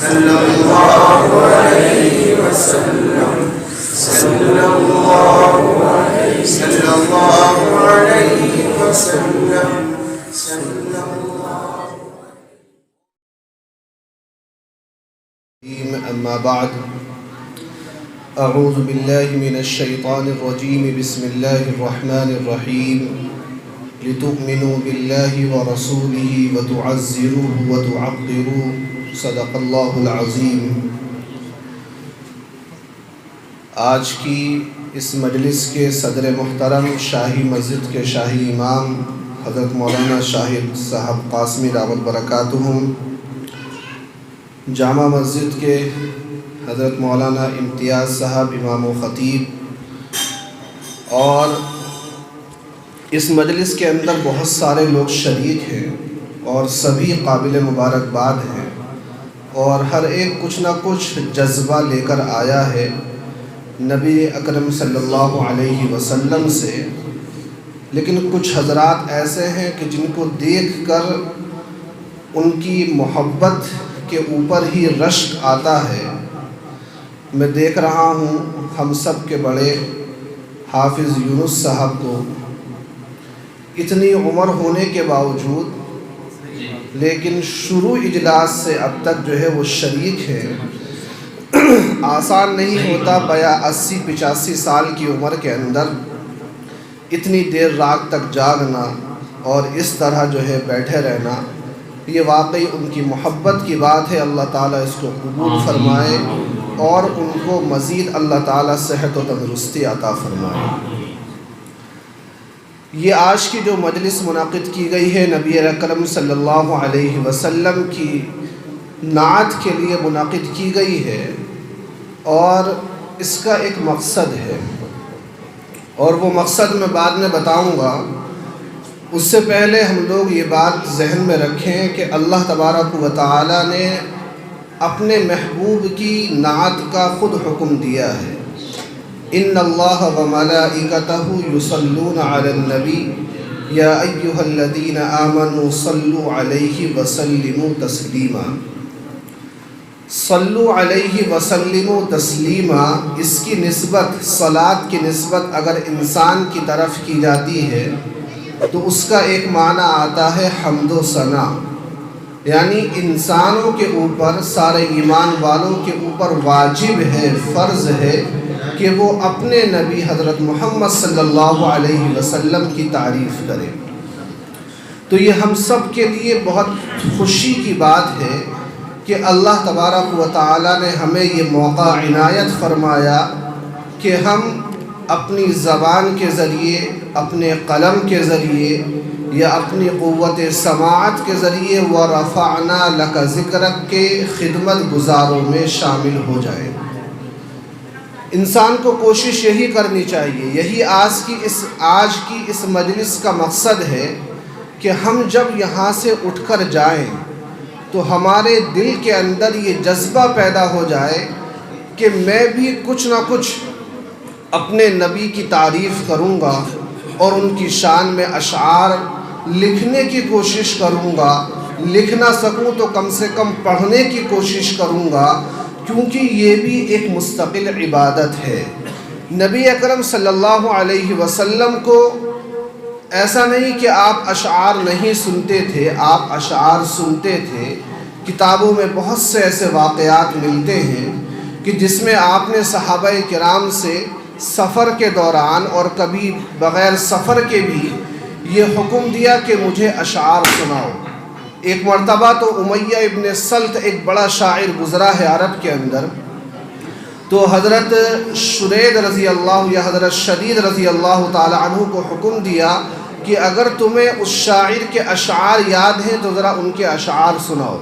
صلی اللہ علیہ وسلم صلی اللہ علیہ وسلم صلی اللہ. اما بعد اعوذ باللہ من الشیطان الرجیم بسم اللہ الرحمن الرحیم لتؤمنوا باللہ ورسولہ وتعزروہ وتعقروہ صدق اللہ العظیم. آج کی اس مجلس کے صدر محترم شاہی مسجد کے شاہی امام حضرت مولانا شاہد صاحب قاسمی دامت برکاتہم، جامع مسجد کے حضرت مولانا امتیاز صاحب امام و خطیب، اور اس مجلس کے اندر بہت سارے لوگ شریک ہیں اور سبھی قابل مبارکباد ہیں، اور ہر ایک کچھ نہ کچھ جذبہ لے کر آیا ہے نبی اکرم صلی اللہ علیہ وسلم سے. لیکن کچھ حضرات ایسے ہیں کہ جن کو دیکھ کر ان کی محبت کے اوپر ہی رشک آتا ہے. میں دیکھ رہا ہوں ہم سب کے بڑے حافظ یونس صاحب کو، اتنی عمر ہونے کے باوجود لیکن شروع اجلاس سے اب تک جو ہے وہ شریک ہیں. آسان نہیں ہوتا 80-85 سال کی عمر کے اندر اتنی دیر رات تک جاگنا اور اس طرح جو ہے بیٹھے رہنا. یہ واقعی ان کی محبت کی بات ہے. اللہ تعالیٰ اس کو قبول فرمائے اور ان کو مزید اللہ تعالیٰ صحت و تندرستی عطا فرمائے. یہ آج کی جو مجلس منعقد کی گئی ہے نبی اکرم صلی اللہ علیہ وسلم کی نعت کے لیے منعقد کی گئی ہے، اور اس کا ایک مقصد ہے، اور وہ مقصد میں بعد میں بتاؤں گا. اس سے پہلے ہم لوگ یہ بات ذہن میں رکھیں کہ اللہ تبارک و تعالی نے اپنے محبوب کی نعت کا خود حکم دیا ہے. ان اللہ وملائکتہ یصلون علی النبی یا ایھا الذین آمنوا صلوا علیہ وسلموا تسلیما. صلو علیہ وسلموا تسلیما، اس کی نسبت، صلاۃ کی نسبت اگر انسان کی طرف کی جاتی ہے تو اس کا ایک معنی آتا ہے حمد و ثنا. یعنی انسانوں کے اوپر، سارے ایمان والوں کے اوپر واجب ہے، فرض ہے کہ وہ اپنے نبی حضرت محمد صلی اللہ علیہ وسلم کی تعریف کریں. تو یہ ہم سب کے لیے بہت خوشی کی بات ہے کہ اللہ تبارک و تعالی نے ہمیں یہ موقع عنایت فرمایا کہ ہم اپنی زبان کے ذریعے، اپنے قلم کے ذریعے یا اپنی قوت سماعت کے ذریعے وَرَفَعْنَا لَكَ ذِكْرَكَ کے خدمت گزاروں میں شامل ہو جائیں. انسان کو کوشش یہی کرنی چاہیے. یہی آج کی اس مجلس کا مقصد ہے کہ ہم جب یہاں سے اٹھ کر جائیں تو ہمارے دل کے اندر یہ جذبہ پیدا ہو جائے کہ میں بھی کچھ نہ کچھ اپنے نبی کی تعریف کروں گا اور ان کی شان میں اشعار لکھنے کی کوشش کروں گا. لکھ نہ سکوں تو کم سے کم پڑھنے کی کوشش کروں گا، کیونکہ یہ بھی ایک مستقل عبادت ہے. نبی اکرم صلی اللہ علیہ وسلم کو ایسا نہیں کہ آپ اشعار نہیں سنتے تھے، آپ اشعار سنتے تھے. کتابوں میں بہت سے ایسے واقعات ملتے ہیں کہ جس میں آپ نے صحابہ کرام سے سفر کے دوران اور کبھی بغیر سفر کے بھی یہ حکم دیا کہ مجھے اشعار سناؤ. ایک مرتبہ تو امیہ ابن سلط ایک بڑا شاعر گزرا ہے عرب کے اندر، تو حضرت شرید رضی اللہ یا حضرت شدید رضی اللہ تعالی عنہ کو حکم دیا کہ اگر تمہیں اس شاعر کے اشعار یاد ہیں تو ذرا ان کے اشعار سناؤ.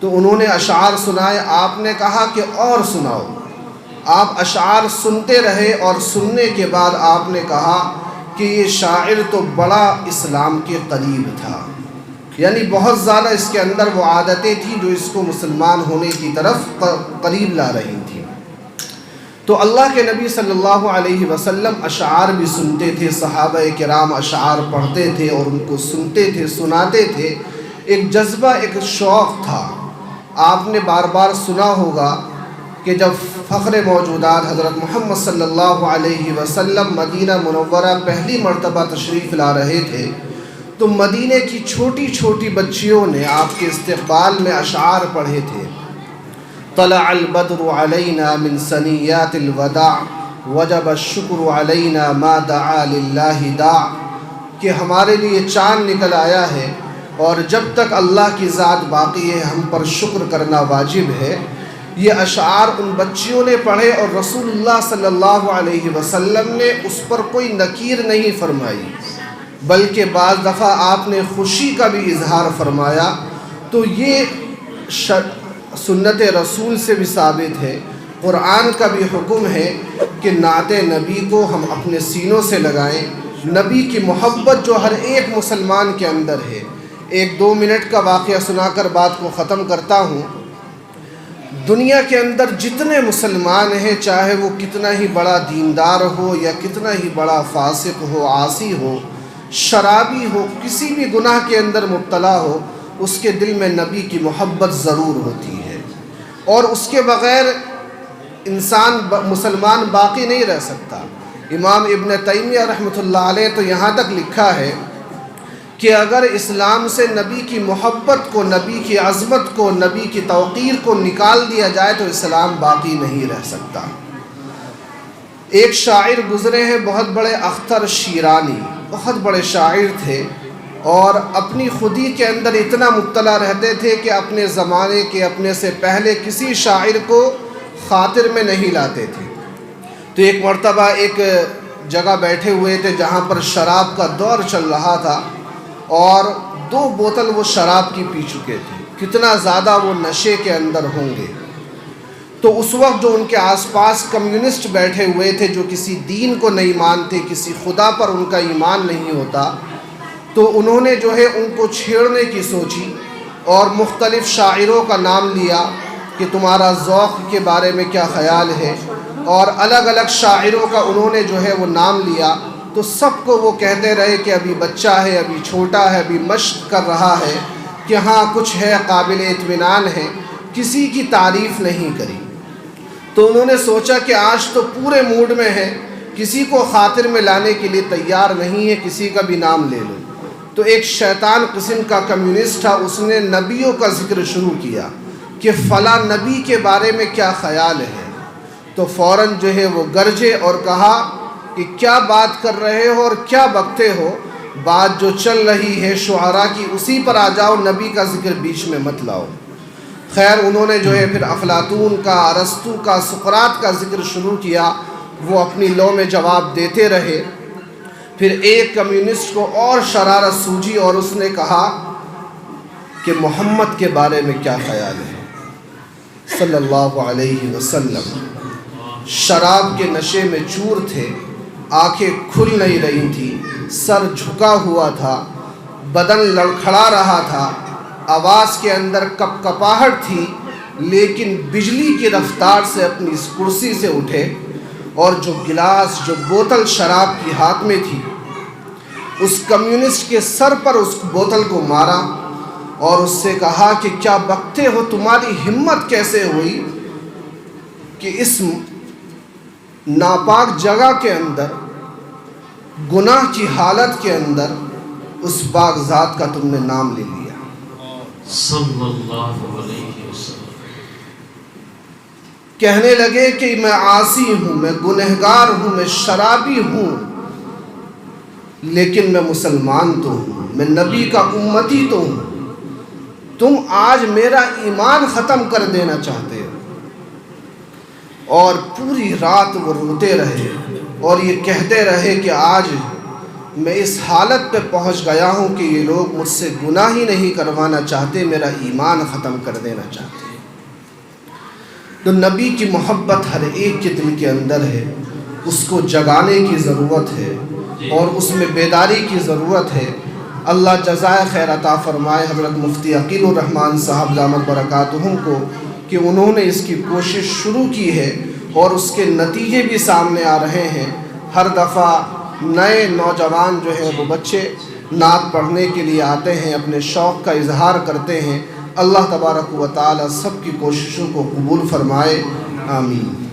تو انہوں نے اشعار سنائے. آپ نے کہا کہ اور سناؤ. آپ اشعار سنتے رہے اور سننے کے بعد آپ نے کہا کہ یہ شاعر تو بڑا اسلام کے قریب تھا. یعنی بہت زیادہ اس کے اندر وہ عادتیں تھیں جو اس کو مسلمان ہونے کی طرف قریب لا رہی تھیں. تو اللہ کے نبی صلی اللہ علیہ وسلم اشعار بھی سنتے تھے، صحابہ کرام اشعار پڑھتے تھے اور ان کو سنتے تھے، سناتے تھے. ایک جذبہ، ایک شوق تھا آپ نے بار بار سنا ہوگا کہ جب فخر موجودات حضرت محمد صلی اللہ علیہ وسلم مدینہ منورہ پہلی مرتبہ تشریف لا رہے تھے تو مدینہ کی چھوٹی چھوٹی بچیوں نے آپ کے استقبال میں اشعار پڑھے تھے. طلع البدر علینا من ثنیات الوداع وجب الشکر علینا ما دعا للہ داع، کہ ہمارے لیے چاند نکل آیا ہے اور جب تک اللہ کی ذات باقی ہے ہم پر شکر کرنا واجب ہے. یہ اشعار ان بچیوں نے پڑھے اور رسول اللہ صلی اللہ علیہ وسلم نے اس پر کوئی نکیر نہیں فرمائی، بلکہ بعض دفعہ آپ نے خوشی کا بھی اظہار فرمایا. تو یہ سنت رسول سے بھی ثابت ہے. قرآن کا بھی حکم ہے کہ نعت نبی کو ہم اپنے سینوں سے لگائیں. نبی کی محبت جو ہر ایک مسلمان کے اندر ہے. 1-2 منٹ کا واقعہ سنا کر بات کو ختم کرتا ہوں. دنیا کے اندر جتنے مسلمان ہیں، چاہے وہ کتنا ہی بڑا دیندار ہو یا کتنا ہی بڑا فاسق ہو، عاصی ہو، شرابی ہو، کسی بھی گناہ کے اندر مبتلا ہو، اس کے دل میں نبی کی محبت ضرور ہوتی ہے، اور اس کے بغیر انسان مسلمان باقی نہیں رہ سکتا. امام ابن تیمیہ رحمۃ اللہ علیہ تو یہاں تک لکھا ہے کہ اگر اسلام سے نبی کی محبت کو، نبی کی عظمت کو، نبی کی توقیر کو نکال دیا جائے تو اسلام باقی نہیں رہ سکتا. ایک شاعر گزرے ہیں بہت بڑے، اختر شیرانی، بہت بڑے شاعر تھے اور اپنی خودی کے اندر اتنا مبتلا رہتے تھے کہ اپنے زمانے کے، اپنے سے پہلے کسی شاعر کو خاطر میں نہیں لاتے تھے. تو ایک مرتبہ ایک جگہ بیٹھے ہوئے تھے جہاں پر شراب کا دور چل رہا تھا اور 2 بوتل وہ شراب کی پی چکے تھے. کتنا زیادہ وہ نشے کے اندر ہوں گے. تو اس وقت جو ان کے آس پاس کمیونسٹ بیٹھے ہوئے تھے جو کسی دین کو نہیں مانتے، کسی خدا پر ان کا ایمان نہیں ہوتا، تو انہوں نے جو ہے ان کو چھیڑنے کی سوچی اور مختلف شاعروں کا نام لیا کہ تمہارا ذوق کے بارے میں کیا خیال ہے، اور الگ الگ شاعروں کا انہوں نے جو ہے وہ نام لیا. تو سب کو وہ کہتے رہے کہ ابھی بچہ ہے، ابھی چھوٹا ہے، ابھی مشق کر رہا ہے، کہ ہاں کچھ ہے، قابل اطمینان ہے. کسی کی تعریف نہیں کری. تو انہوں نے سوچا کہ آج تو پورے موڈ میں ہے، کسی کو خاطر میں لانے کے لیے تیار نہیں ہے، کسی کا بھی نام لے لو. تو ایک شیطان قسم کا کمیونسٹ تھا، اس نے نبیوں کا ذکر شروع کیا کہ فلاں نبی کے بارے میں کیا خیال ہے. تو فوراً جو ہے وہ گرجے اور کہا کہ کیا بات کر رہے ہو اور کیا بکتے ہو، بات جو چل رہی ہے شعراء کی اسی پر آ جاؤ، نبی کا ذکر بیچ میں مت لاؤ. خیر انہوں نے جو ہے پھر افلاطون کا، ارسطو کا، سقراط کا ذکر شروع کیا. وہ اپنی لو میں جواب دیتے رہے. پھر ایک کمیونسٹ کو اور شرارت سوجی اور اس نے کہا کہ محمد کے بارے میں کیا خیال ہے صلی اللہ علیہ وسلم. شراب کے نشے میں چور تھے، آنکھیں کھل نہیں رہی تھی، سر جھکا ہوا تھا، بدن لڑکھڑا رہا تھا، آواز کے اندر کپ کپاہٹ تھی، لیکن بجلی کی رفتار سے اپنی اس کرسی سے اٹھے اور جو گلاس، جو بوتل شراب کی ہاتھ میں تھی، اس کمیونسٹ کے سر پر اس بوتل کو مارا اور اس سے کہا کہ کیا بکتے ہو، تمہاری ہمت کیسے ہوئی کہ اس ناپاک جگہ کے اندر، گناہ کی حالت کے اندر اس پاک ذات کا تم نے نام لے لیا. صلی اللہ علیہ وسلم. کہنے لگے کہ میں عاصی ہوں، میں گنہگار ہوں، میں شرابی ہوں، لیکن میں مسلمان تو ہوں، میں نبی کا امتی تو ہوں. تم آج میرا ایمان ختم کر دینا چاہتے ہو. اور پوری رات وہ روتے رہے اور یہ کہتے رہے کہ آج میں اس حالت پہ پہنچ گیا ہوں کہ یہ لوگ مجھ سے گناہ ہی نہیں کروانا چاہتے، میرا ایمان ختم کر دینا چاہتے. تو نبی کی محبت ہر ایک کے دل کے اندر ہے، اس کو جگانے کی ضرورت ہے اور اس میں بیداری کی ضرورت ہے. اللہ جزائے خیر عطا فرمائے حضرت مفتی عقیل الرحمن صاحب دامت برکاتہم کو کہ انہوں نے اس کی کوشش شروع کی ہے اور اس کے نتیجے بھی سامنے آ رہے ہیں. ہر دفعہ نئے نوجوان جو ہیں وہ بچے نعت پڑھنے کے لیے آتے ہیں، اپنے شوق کا اظہار کرتے ہیں. اللہ تبارک و تعالی سب کی کوششوں کو قبول فرمائے، آمین۔